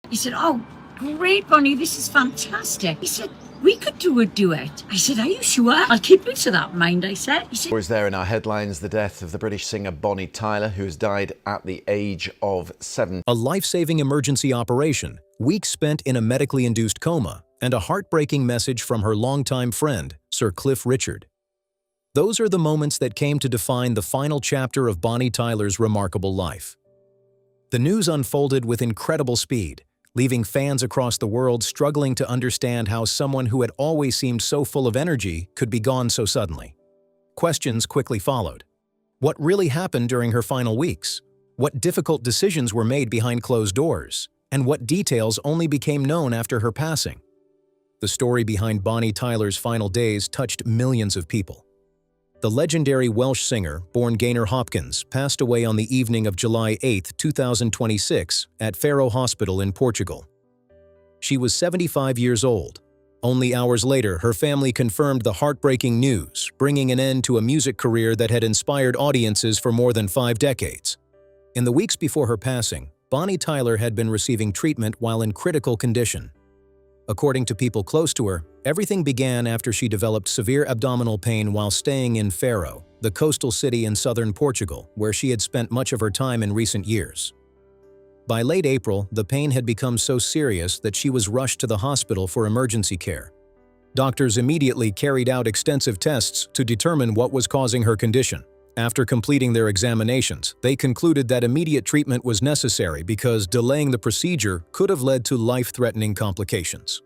He said, "Oh, great, Bonnie, this is fantastic." He said, "We could do a duet." I said, "Are you sure?" "I'll keep it to that in mind," I said. He said, Was there in our headlines the death of the British singer Bonnie Tyler, who has died at the age of 7. A life-saving emergency operation, weeks spent in a medically induced coma, and a heartbreaking message from her longtime friend, Sir Cliff Richard. Those are the moments that came to define the final chapter of Bonnie Tyler's remarkable life. The news unfolded with incredible speed, leaving fans across the world struggling to understand how someone who had always seemed so full of energy could be gone so suddenly. Questions quickly followed. What really happened during her final weeks? What difficult decisions were made behind closed doors? And what details only became known after her passing? The story behind Bonnie Tyler's final days touched millions of people. The legendary Welsh singer, born Gaynor Hopkins, passed away on the evening of July 8, 2026, at Faro Hospital in Portugal. She was 75 years old. Only hours later, her family confirmed the heartbreaking news, bringing an end to a music career that had inspired audiences for more than 5 decades. In the weeks before her passing, Bonnie Tyler had been receiving treatment while in critical condition. According to people close to her, everything began after she developed severe abdominal pain while staying in Faro, the coastal city in southern Portugal, where she had spent much of her time in recent years. By late April, the pain had become so serious that she was rushed to the hospital for emergency care. Doctors immediately carried out extensive tests to determine what was causing her condition. After completing their examinations, they concluded that immediate treatment was necessary because delaying the procedure could have led to life-threatening complications.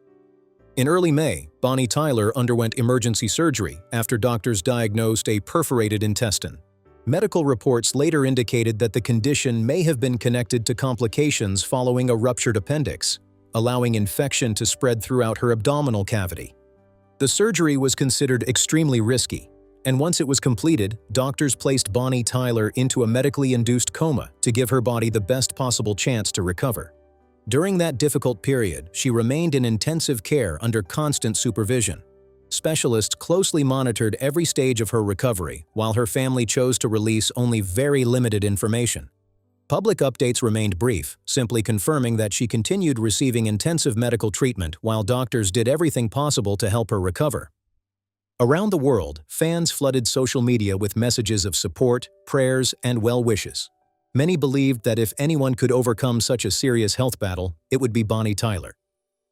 In early May, Bonnie Tyler underwent emergency surgery after doctors diagnosed a perforated intestine. Medical reports later indicated that the condition may have been connected to complications following a ruptured appendix, allowing infection to spread throughout her abdominal cavity. The surgery was considered extremely risky, and once it was completed, doctors placed Bonnie Tyler into a medically induced coma to give her body the best possible chance to recover. During that difficult period, she remained in intensive care under constant supervision. Specialists closely monitored every stage of her recovery, while her family chose to release only very limited information. Public updates remained brief, simply confirming that she continued receiving intensive medical treatment while doctors did everything possible to help her recover. Around the world, fans flooded social media with messages of support, prayers, and well wishes. Many believed that if anyone could overcome such a serious health battle, it would be Bonnie Tyler.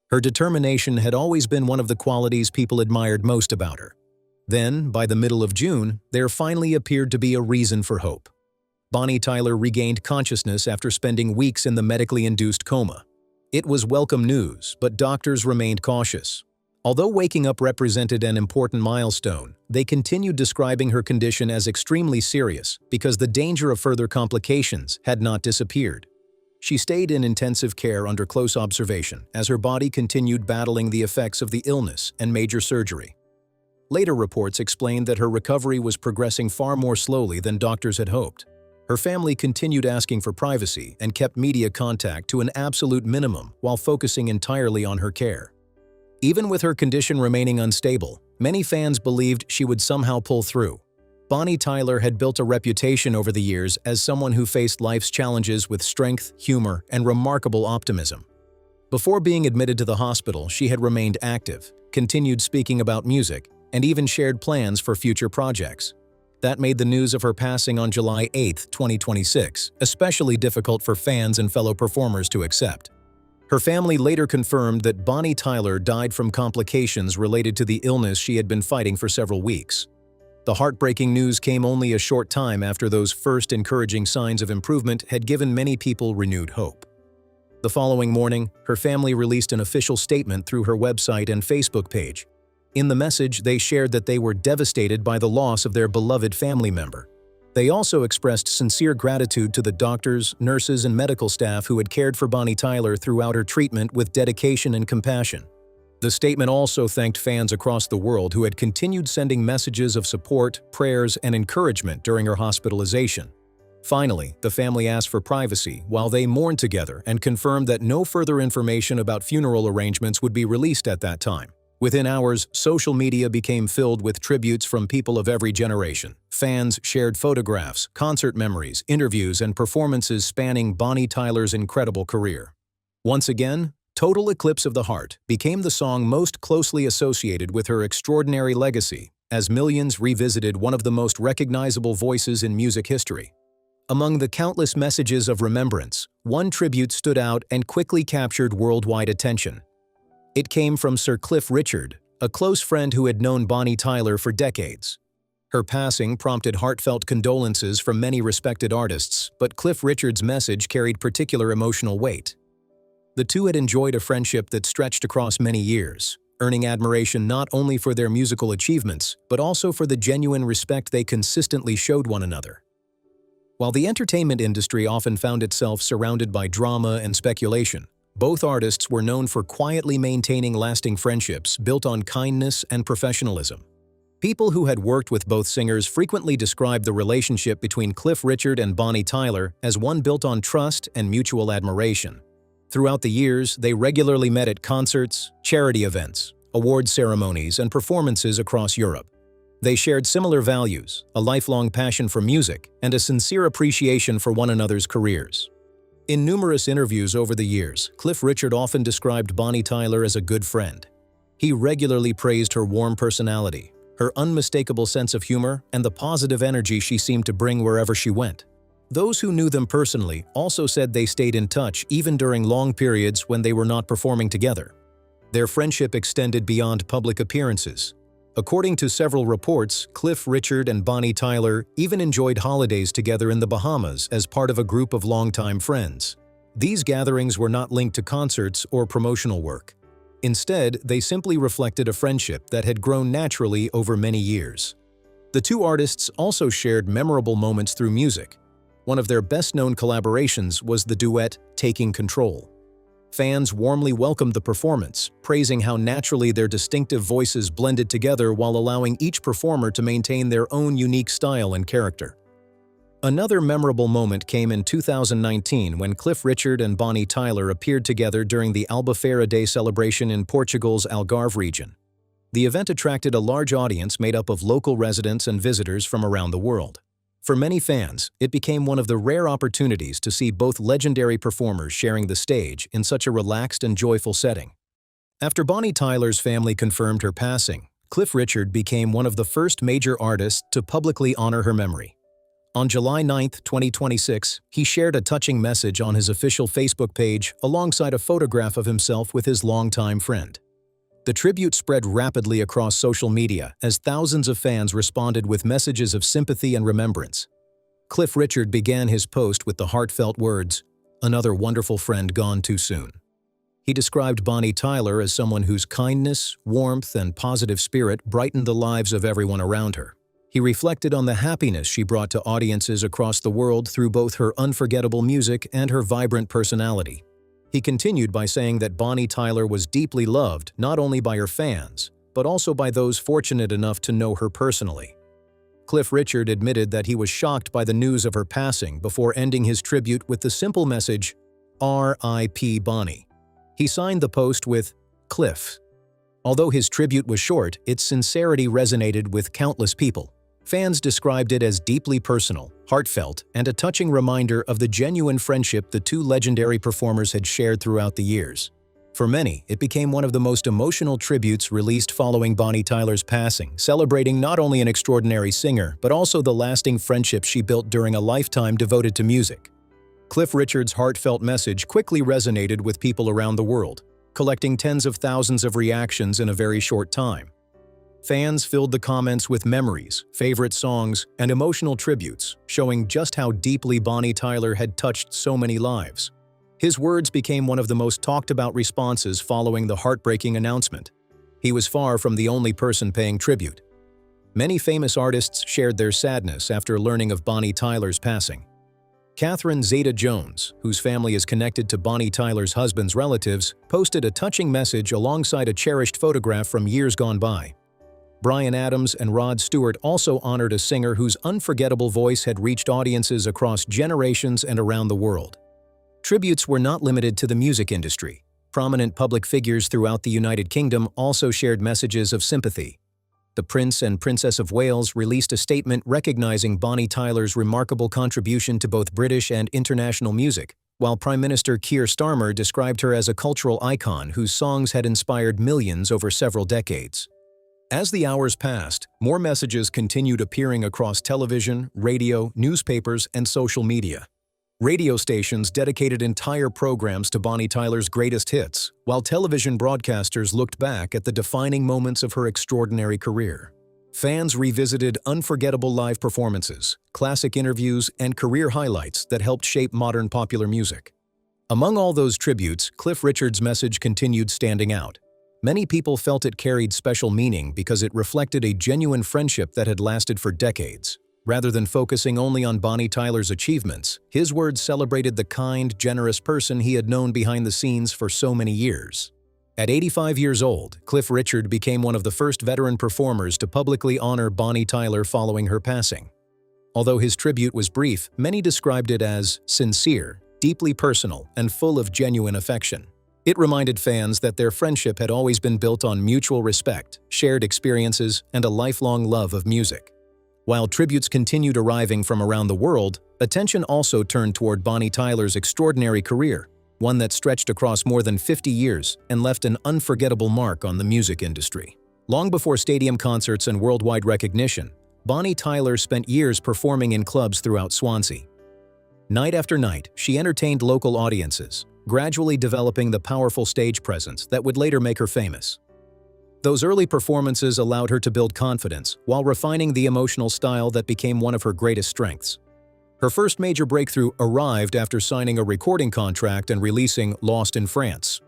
Her determination had always been one of the qualities people admired most about her. Then, by the middle of June, there finally appeared to be a reason for hope. Bonnie Tyler regained consciousness after spending weeks in the medically induced coma. It was welcome news, but doctors remained cautious. Although waking up represented an important milestone, they continued describing her condition as extremely serious because the danger of further complications had not disappeared. She stayed in intensive care under close observation as her body continued battling the effects of the illness and major surgery. Later reports explained that her recovery was progressing far more slowly than doctors had hoped. Her family continued asking for privacy and kept media contact to an absolute minimum while focusing entirely on her care. Even with her condition remaining unstable, many fans believed she would somehow pull through. Bonnie Tyler had built a reputation over the years as someone who faced life's challenges with strength, humor, and remarkable optimism. Before being admitted to the hospital, she had remained active, continued speaking about music, and even shared plans for future projects. That made the news of her passing on July 8, 2026, especially difficult for fans and fellow performers to accept. Her family later confirmed that Bonnie Tyler died from complications related to the illness she had been fighting for several weeks. The heartbreaking news came only a short time after those first encouraging signs of improvement had given many people renewed hope. The following morning, her family released an official statement through her website and Facebook page. In the message, they shared that they were devastated by the loss of their beloved family member. They also expressed sincere gratitude to the doctors, nurses, and medical staff who had cared for Bonnie Tyler throughout her treatment with dedication and compassion. The statement also thanked fans across the world who had continued sending messages of support, prayers, and encouragement during her hospitalization. Finally, the family asked for privacy while they mourned together and confirmed that no further information about funeral arrangements would be released at that time. Within hours, social media became filled with tributes from people of every generation. Fans shared photographs, concert memories, interviews, and performances spanning Bonnie Tyler's incredible career. Once again, Total Eclipse of the Heart became the song most closely associated with her extraordinary legacy, as millions revisited one of the most recognizable voices in music history. Among the countless messages of remembrance, one tribute stood out and quickly captured worldwide attention. It came from Sir Cliff Richard, a close friend who had known Bonnie Tyler for decades. Her passing prompted heartfelt condolences from many respected artists, but Cliff Richard's message carried particular emotional weight. The two had enjoyed a friendship that stretched across many years, earning admiration not only for their musical achievements, but also for the genuine respect they consistently showed one another. While the entertainment industry often found itself surrounded by drama and speculation, both artists were known for quietly maintaining lasting friendships built on kindness and professionalism. People who had worked with both singers frequently described the relationship between Cliff Richard and Bonnie Tyler as one built on trust and mutual admiration. Throughout the years, they regularly met at concerts, charity events, award ceremonies, and performances across Europe. They shared similar values, a lifelong passion for music, and a sincere appreciation for one another's careers. In numerous interviews over the years, Cliff Richard often described Bonnie Tyler as a good friend. He regularly praised her warm personality, her unmistakable sense of humor, and the positive energy she seemed to bring wherever she went. Those who knew them personally also said they stayed in touch even during long periods when they were not performing together. Their friendship extended beyond public appearances. According to several reports, Cliff Richard and Bonnie Tyler even enjoyed holidays together in the Bahamas as part of a group of longtime friends. These gatherings were not linked to concerts or promotional work. Instead, they simply reflected a friendship that had grown naturally over many years. The two artists also shared memorable moments through music. One of their best-known collaborations was the duet "Taking Control." Fans warmly welcomed the performance, praising how naturally their distinctive voices blended together while allowing each performer to maintain their own unique style and character. Another memorable moment came in 2019 when Cliff Richard and Bonnie Tyler appeared together during the Albufeira Day celebration in Portugal's Algarve region. The event attracted a large audience made up of local residents and visitors from around the world. For many fans, it became one of the rare opportunities to see both legendary performers sharing the stage in such a relaxed and joyful setting. After Bonnie Tyler's family confirmed her passing, Cliff Richard became one of the first major artists to publicly honor her memory. On July 9, 2026, he shared a touching message on his official Facebook page alongside a photograph of himself with his longtime friend. The tribute spread rapidly across social media as thousands of fans responded with messages of sympathy and remembrance. Cliff Richard began his post with the heartfelt words, "Another wonderful friend gone too soon." He described Bonnie Tyler as someone whose kindness, warmth, and positive spirit brightened the lives of everyone around her. He reflected on the happiness she brought to audiences across the world through both her unforgettable music and her vibrant personality. He continued by saying that Bonnie Tyler was deeply loved not only by her fans, but also by those fortunate enough to know her personally. Cliff Richard admitted that he was shocked by the news of her passing before ending his tribute with the simple message, "R.I.P. Bonnie." He signed the post with "Cliff." Although his tribute was short, its sincerity resonated with countless people. Fans described it as deeply personal, heartfelt, and a touching reminder of the genuine friendship the two legendary performers had shared throughout the years. For many, it became one of the most emotional tributes released following Bonnie Tyler's passing, celebrating not only an extraordinary singer, but also the lasting friendship she built during a lifetime devoted to music. Cliff Richard's heartfelt message quickly resonated with people around the world, collecting tens of thousands of reactions in a very short time. Fans filled the comments with memories, favorite songs, and emotional tributes, showing just how deeply Bonnie Tyler had touched so many lives. His words became one of the most talked-about responses following the heartbreaking announcement. He was far from the only person paying tribute. Many famous artists shared their sadness after learning of Bonnie Tyler's passing. Catherine Zeta-Jones, whose family is connected to Bonnie Tyler's husband's relatives, posted a touching message alongside a cherished photograph from years gone by. Bryan Adams and Rod Stewart also honored a singer whose unforgettable voice had reached audiences across generations and around the world. Tributes were not limited to the music industry. Prominent public figures throughout the United Kingdom also shared messages of sympathy. The Prince and Princess of Wales released a statement recognizing Bonnie Tyler's remarkable contribution to both British and international music, while Prime Minister Keir Starmer described her as a cultural icon whose songs had inspired millions over several decades. As the hours passed, more messages continued appearing across television, radio, newspapers, and social media. Radio stations dedicated entire programs to Bonnie Tyler's greatest hits, while television broadcasters looked back at the defining moments of her extraordinary career. Fans revisited unforgettable live performances, classic interviews, and career highlights that helped shape modern popular music. Among all those tributes, Cliff Richard's message continued standing out. Many people felt it carried special meaning because it reflected a genuine friendship that had lasted for decades. Rather than focusing only on Bonnie Tyler's achievements, his words celebrated the kind, generous person he had known behind the scenes for so many years. At 85 years old, Cliff Richard became one of the first veteran performers to publicly honor Bonnie Tyler following her passing. Although his tribute was brief, many described it as sincere, deeply personal, and full of genuine affection. It reminded fans that their friendship had always been built on mutual respect, shared experiences, and a lifelong love of music. While tributes continued arriving from around the world, attention also turned toward Bonnie Tyler's extraordinary career, one that stretched across more than 50 years and left an unforgettable mark on the music industry. Long before stadium concerts and worldwide recognition, Bonnie Tyler spent years performing in clubs throughout Swansea. Night after night, she entertained local audiences, gradually developing the powerful stage presence that would later make her famous. Those early performances allowed her to build confidence while refining the emotional style that became one of her greatest strengths. Her first major breakthrough arrived after signing a recording contract and releasing Lost in France.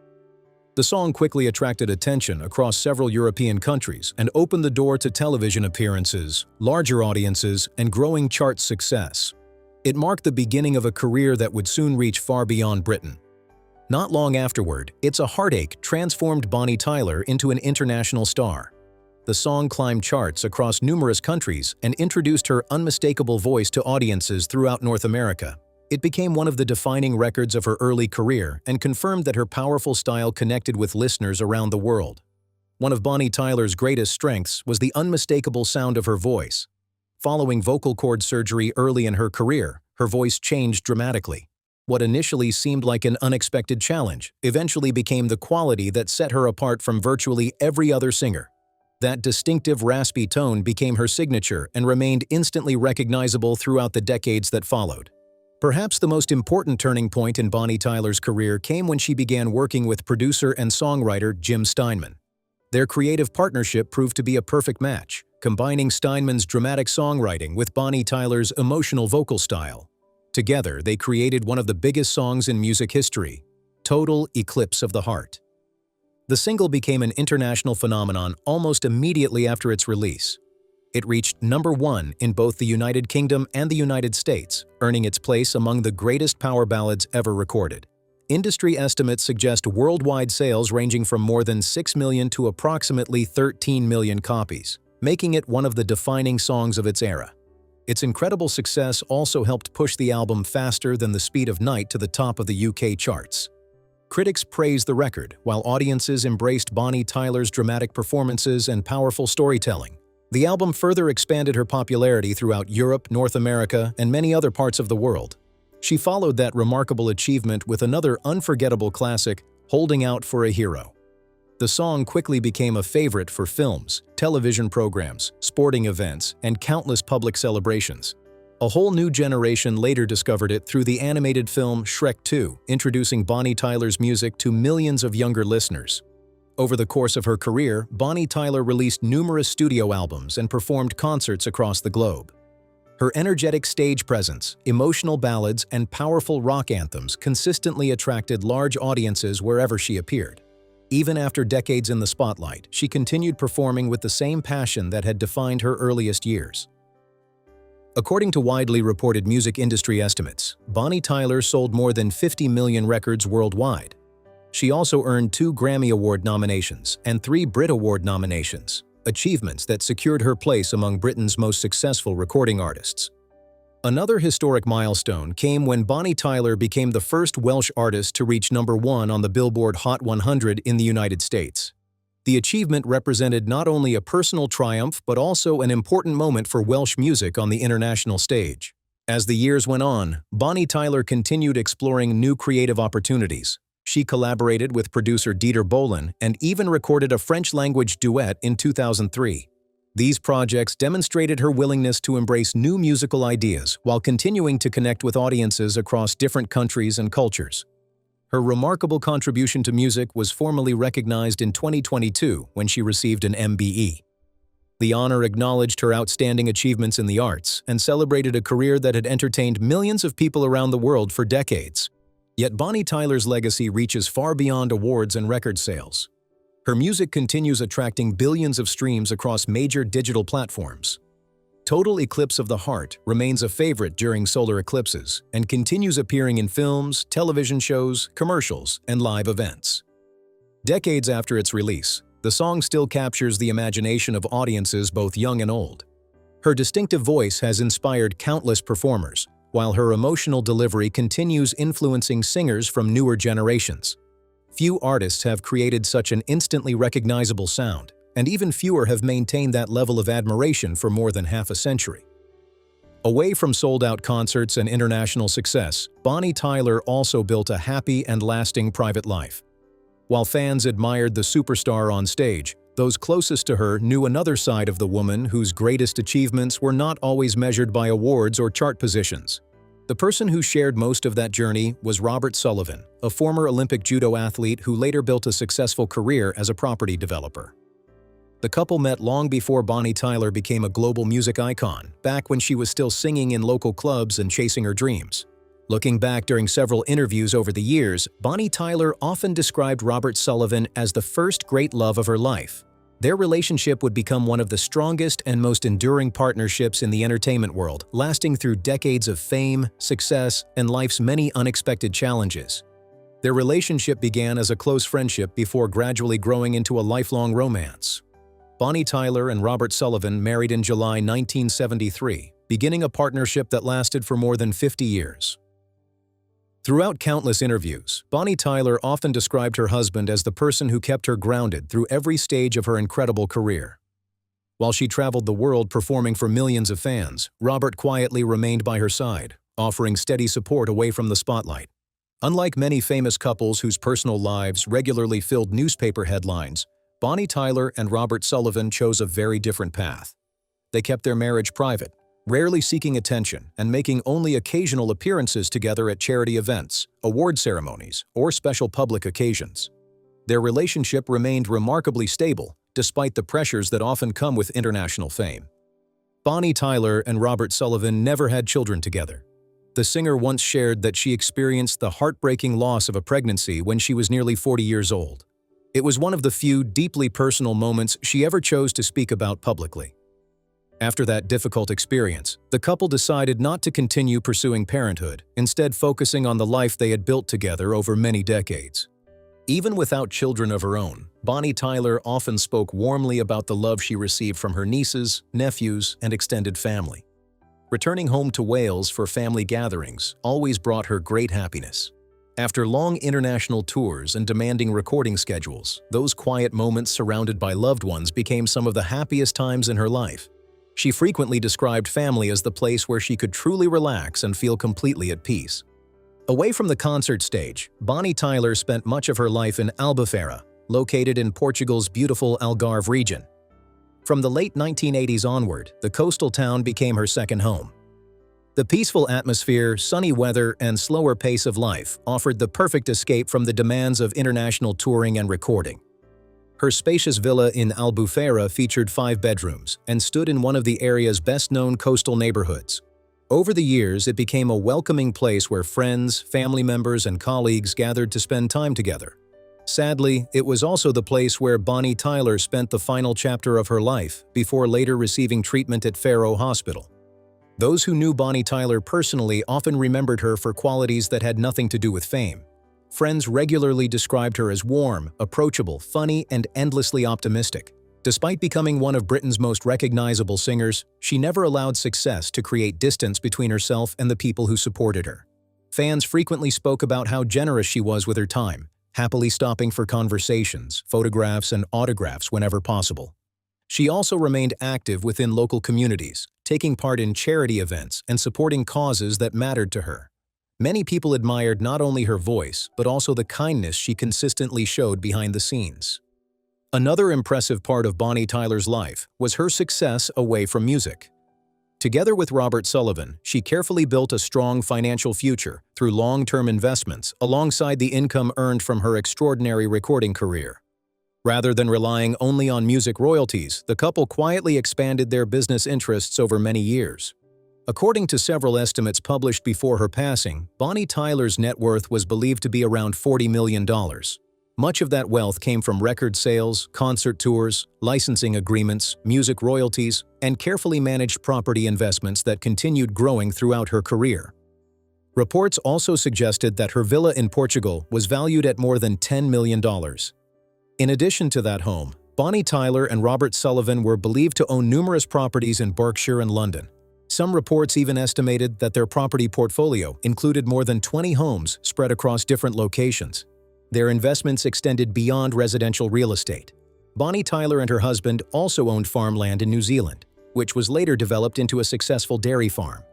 The song quickly attracted attention across several European countries and opened the door to television appearances, larger audiences, and growing chart success. It marked the beginning of a career that would soon reach far beyond Britain. Not long afterward, It's a Heartache transformed Bonnie Tyler into an international star. The song climbed charts across numerous countries and introduced her unmistakable voice to audiences throughout North America. It became one of the defining records of her early career and confirmed that her powerful style connected with listeners around the world. One of Bonnie Tyler's greatest strengths was the unmistakable sound of her voice. Following vocal cord surgery early in her career, her voice changed dramatically. What initially seemed like an unexpected challenge eventually became the quality that set her apart from virtually every other singer. That distinctive raspy tone became her signature and remained instantly recognizable throughout the decades that followed. Perhaps the most important turning point in Bonnie Tyler's career came when she began working with producer and songwriter Jim Steinman. Their creative partnership proved to be a perfect match, combining Steinman's dramatic songwriting with Bonnie Tyler's emotional vocal style. Together, they created one of the biggest songs in music history, Total Eclipse of the Heart. The single became an international phenomenon almost immediately after its release. It reached #1 in both the United Kingdom and the United States, earning its place among the greatest power ballads ever recorded. Industry estimates suggest worldwide sales ranging from more than 6 million to approximately 13 million copies, making it one of the defining songs of its era. Its incredible success also helped push the album faster than the speed of night to the top of the UK charts. Critics praised the record, while audiences embraced Bonnie Tyler's dramatic performances and powerful storytelling. The album further expanded her popularity throughout Europe, North America, and many other parts of the world. She followed that remarkable achievement with another unforgettable classic, Holding Out for a Hero. The song quickly became a favorite for films, television programs, sporting events, and countless public celebrations. A whole new generation later discovered it through the animated film Shrek 2, introducing Bonnie Tyler's music to millions of younger listeners. Over the course of her career, Bonnie Tyler released numerous studio albums and performed concerts across the globe. Her energetic stage presence, emotional ballads, and powerful rock anthems consistently attracted large audiences wherever she appeared. Even after decades in the spotlight, she continued performing with the same passion that had defined her earliest years. According to widely reported music industry estimates, Bonnie Tyler sold more than 50 million records worldwide. She also earned 2 Grammy Award nominations and 3 Brit Award nominations, achievements that secured her place among Britain's most successful recording artists. Another historic milestone came when Bonnie Tyler became the first Welsh artist to reach #1 on the Billboard Hot 100 in the United States. The achievement represented not only a personal triumph but also an important moment for Welsh music on the international stage. As the years went on, Bonnie Tyler continued exploring new creative opportunities. She collaborated with producer Dieter Bohlen and even recorded a French-language duet in 2003. These projects demonstrated her willingness to embrace new musical ideas while continuing to connect with audiences across different countries and cultures. Her remarkable contribution to music was formally recognized in 2022 when she received an MBE. The honor acknowledged her outstanding achievements in the arts and celebrated a career that had entertained millions of people around the world for decades. Yet Bonnie Tyler's legacy reaches far beyond awards and record sales. Her music continues attracting billions of streams across major digital platforms. Total Eclipse of the Heart remains a favorite during solar eclipses and continues appearing in films, television shows, commercials, and live events. Decades after its release, the song still captures the imagination of audiences both young and old. Her distinctive voice has inspired countless performers, while her emotional delivery continues influencing singers from newer generations. Few artists have created such an instantly recognizable sound, and even fewer have maintained that level of admiration for more than half a century. Away from sold-out concerts and international success, Bonnie Tyler also built a happy and lasting private life. While fans admired the superstar on stage, those closest to her knew another side of the woman whose greatest achievements were not always measured by awards or chart positions. The person who shared most of that journey was Robert Sullivan, a former Olympic judo athlete who later built a successful career as a property developer. The couple met long before Bonnie Tyler became a global music icon, back when she was still singing in local clubs and chasing her dreams. Looking back during several interviews over the years, Bonnie Tyler often described Robert Sullivan as the first great love of her life. Their relationship would become one of the strongest and most enduring partnerships in the entertainment world, lasting through decades of fame, success, and life's many unexpected challenges. Their relationship began as a close friendship before gradually growing into a lifelong romance. Bonnie Tyler and Robert Sullivan married in July 1973, beginning a partnership that lasted for more than 50 years. Throughout countless interviews, Bonnie Tyler often described her husband as the person who kept her grounded through every stage of her incredible career. While she traveled the world performing for millions of fans, Robert quietly remained by her side, offering steady support away from the spotlight. Unlike many famous couples whose personal lives regularly filled newspaper headlines, Bonnie Tyler and Robert Sullivan chose a very different path. They kept their marriage private, rarely seeking attention and making only occasional appearances together at charity events, award ceremonies, or special public occasions. Their relationship remained remarkably stable, despite the pressures that often come with international fame. Bonnie Tyler and Robert Sullivan never had children together. The singer once shared that she experienced the heartbreaking loss of a pregnancy when she was nearly 40 years old. It was one of the few deeply personal moments she ever chose to speak about publicly. After that difficult experience, the couple decided not to continue pursuing parenthood, instead focusing on the life they had built together over many decades. Even without children of her own, Bonnie Tyler often spoke warmly about the love she received from her nieces, nephews, and extended family. Returning home to Wales for family gatherings always brought her great happiness. After long international tours and demanding recording schedules, those quiet moments surrounded by loved ones became some of the happiest times in her life. She frequently described family as the place where she could truly relax and feel completely at peace. Away from the concert stage, Bonnie Tyler spent much of her life in Albufeira, located in Portugal's beautiful Algarve region. From the late 1980s onward, the coastal town became her second home. The peaceful atmosphere, sunny weather, and slower pace of life offered the perfect escape from the demands of international touring and recording. Her spacious villa in Albufeira featured 5 bedrooms and stood in one of the area's best-known coastal neighborhoods. Over the years, it became a welcoming place where friends, family members, and colleagues gathered to spend time together. Sadly, it was also the place where Bonnie Tyler spent the final chapter of her life before later receiving treatment at Faro Hospital. Those who knew Bonnie Tyler personally often remembered her for qualities that had nothing to do with fame. Friends regularly described her as warm, approachable, funny, and endlessly optimistic. Despite becoming one of Britain's most recognizable singers, she never allowed success to create distance between herself and the people who supported her. Fans frequently spoke about how generous she was with her time, happily stopping for conversations, photographs, and autographs whenever possible. She also remained active within local communities, taking part in charity events and supporting causes that mattered to her. Many people admired not only her voice, but also the kindness she consistently showed behind the scenes. Another impressive part of Bonnie Tyler's life was her success away from music. Together with Robert Sullivan, she carefully built a strong financial future through long-term investments alongside the income earned from her extraordinary recording career. Rather than relying only on music royalties, the couple quietly expanded their business interests over many years. According to several estimates published before her passing, Bonnie Tyler's net worth was believed to be around $40 million. Much of that wealth came from record sales, concert tours, licensing agreements, music royalties, and carefully managed property investments that continued growing throughout her career. Reports also suggested that her villa in Portugal was valued at more than $10 million. In addition to that home, Bonnie Tyler and Robert Sullivan were believed to own numerous properties in Berkshire and London. Some reports even estimated that their property portfolio included more than 20 homes spread across different locations. Their investments extended beyond residential real estate. Bonnie Tyler and her husband also owned farmland in New Zealand, which was later developed into a successful dairy farm.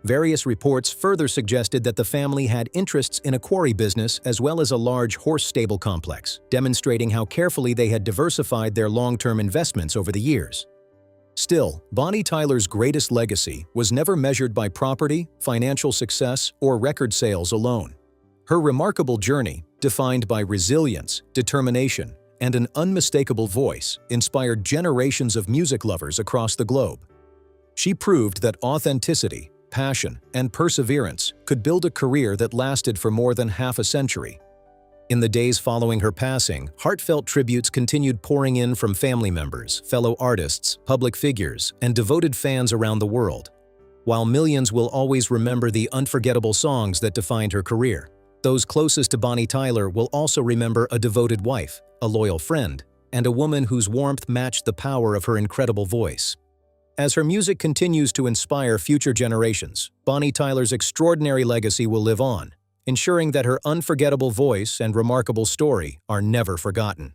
Various reports further suggested that the family had interests in a quarry business as well as a large horse stable complex, demonstrating how carefully they had diversified their long-term investments over the years. Still, Bonnie Tyler's greatest legacy was never measured by property, financial success, or record sales alone. Her remarkable journey, defined by resilience, determination, and an unmistakable voice, inspired generations of music lovers across the globe. She proved that authenticity, passion, and perseverance could build a career that lasted for more than half a century. In the days following her passing, heartfelt tributes continued pouring in from family members, fellow artists, public figures, and devoted fans around the world. While millions will always remember the unforgettable songs that defined her career, those closest to Bonnie Tyler will also remember a devoted wife, a loyal friend, and a woman whose warmth matched the power of her incredible voice. As her music continues to inspire future generations, Bonnie Tyler's extraordinary legacy will live on, ensuring that her unforgettable voice and remarkable story are never forgotten.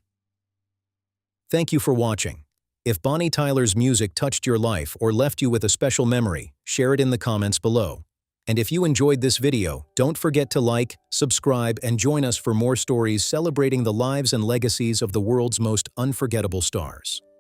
Thank you for watching. If Bonnie Tyler's music touched your life or left you with a special memory, share it in the comments below. And if you enjoyed this video, don't forget to like, subscribe, and join us for more stories celebrating the lives and legacies of the world's most unforgettable stars.